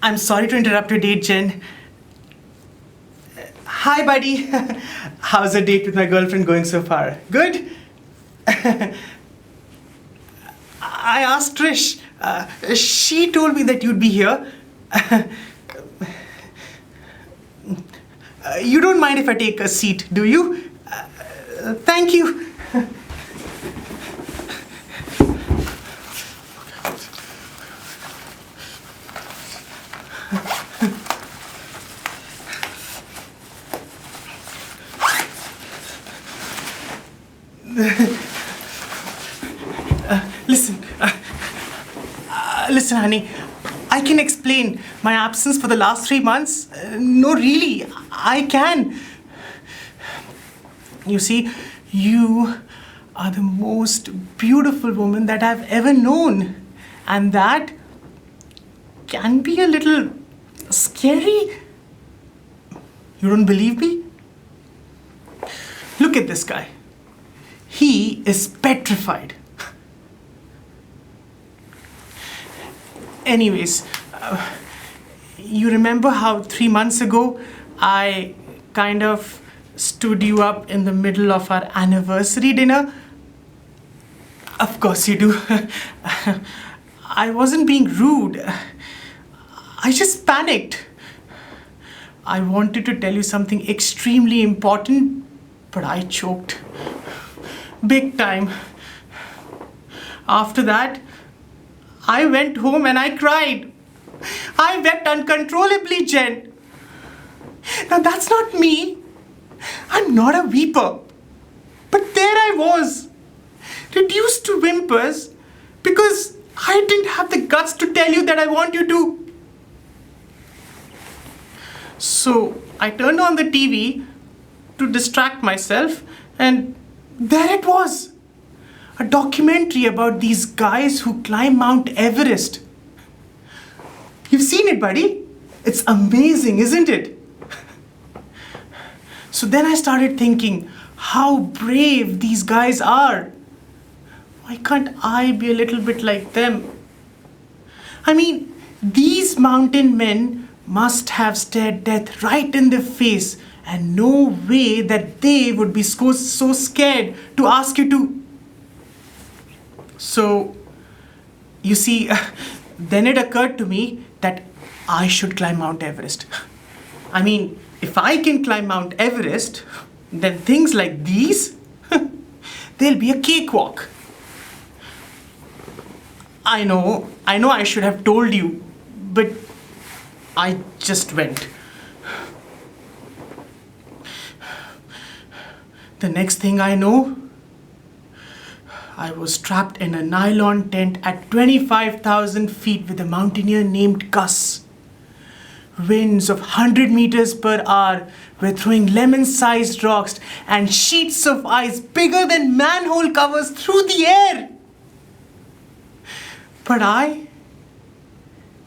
I'm sorry to interrupt your date, Jen. Hi, buddy. How's the date with my girlfriend going so far? Good? I asked Trish. She told me that you'd be here. You don't mind if I take a seat, do you? Thank you. Listen, honey. I can explain my absence for the last 3 months. No, really, I can. You see, you are the most beautiful woman that I've ever known. And that can be a little scary. You don't believe me? Look at this guy. He is petrified. Anyways, you remember how 3 months ago I kind of stood you up in the middle of our anniversary dinner? Of course you do. I wasn't being rude. I just panicked. I wanted to tell you something extremely important, but I choked. Big time. After that, I went home and I cried. I wept uncontrollably, Jen. Now that's not me. I'm not a weeper. But there I was, reduced to whimpers because I didn't have the guts to tell you that I want you to. So I turned on the TV to distract myself, and there it was. A documentary about these guys who climb Mount Everest. You've seen it, buddy? It's amazing, isn't it? So then I started thinking how brave these guys are. Why can't I be a little bit like them? I mean, these mountain men must have stared death right in the face, and no way that they would be so scared to ask you to. So, you see, then it occurred to me that I should climb Mount Everest. I mean, if I can climb Mount Everest, then things like these, they'll be a cakewalk. I know I should have told you, but I just went. The next thing I know, I was trapped in a nylon tent at 25,000 feet with a mountaineer named Gus. Winds of 100 meters per hour were throwing lemon-sized rocks and sheets of ice bigger than manhole covers through the air. But I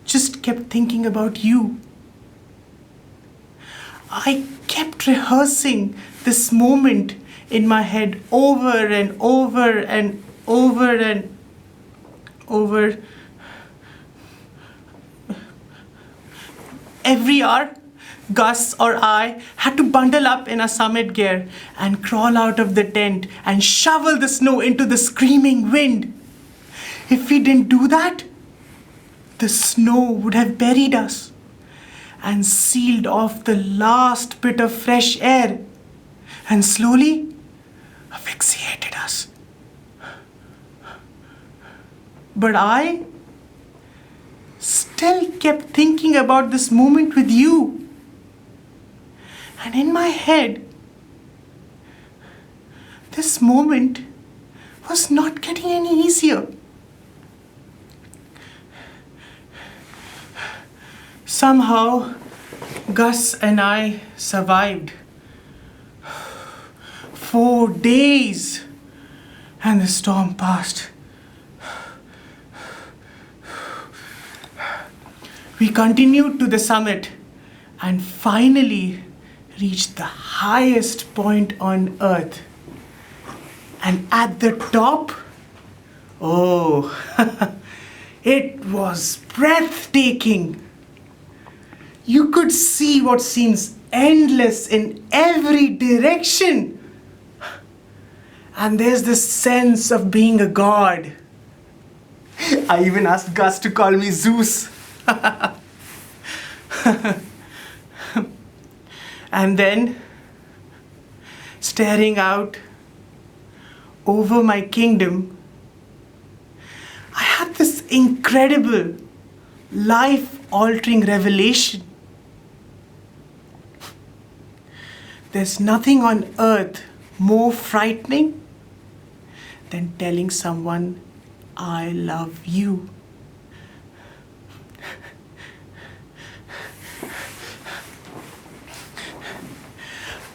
just kept thinking about you. I kept rehearsing this moment in my head over and over and over and over. Every hour, Gus or I had to bundle up in our summit gear and crawl out of the tent and shovel the snow into the screaming wind. If we didn't do that, the snow would have buried us and sealed off the last bit of fresh air and slowly asphyxiated us. But I still kept thinking about this moment with you. And in my head, this moment was not getting any easier. Somehow, Gus and I survived. 4 days, and the storm passed. We continued to the summit and finally reached the highest point on earth. And at the top, oh, It was breathtaking. You could see what seems endless in every direction. And there's this sense of being a god. I even asked Gus to call me Zeus. And then, staring out over my kingdom, I had this incredible, life-altering revelation. There's nothing on earth more frightening than telling someone, I love you.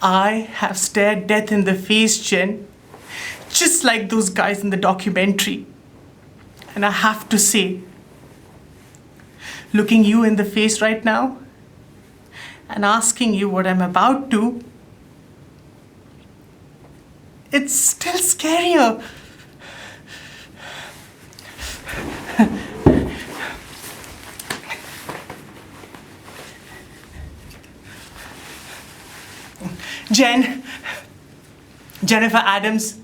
I have stared death in the face, Jen, just like those guys in the documentary. And I have to say, looking you in the face right now and asking you what I'm about to, it's still scarier. Jennifer Adams,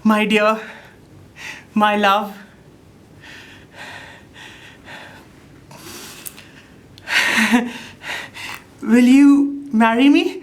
my dear, my love. Will you marry me?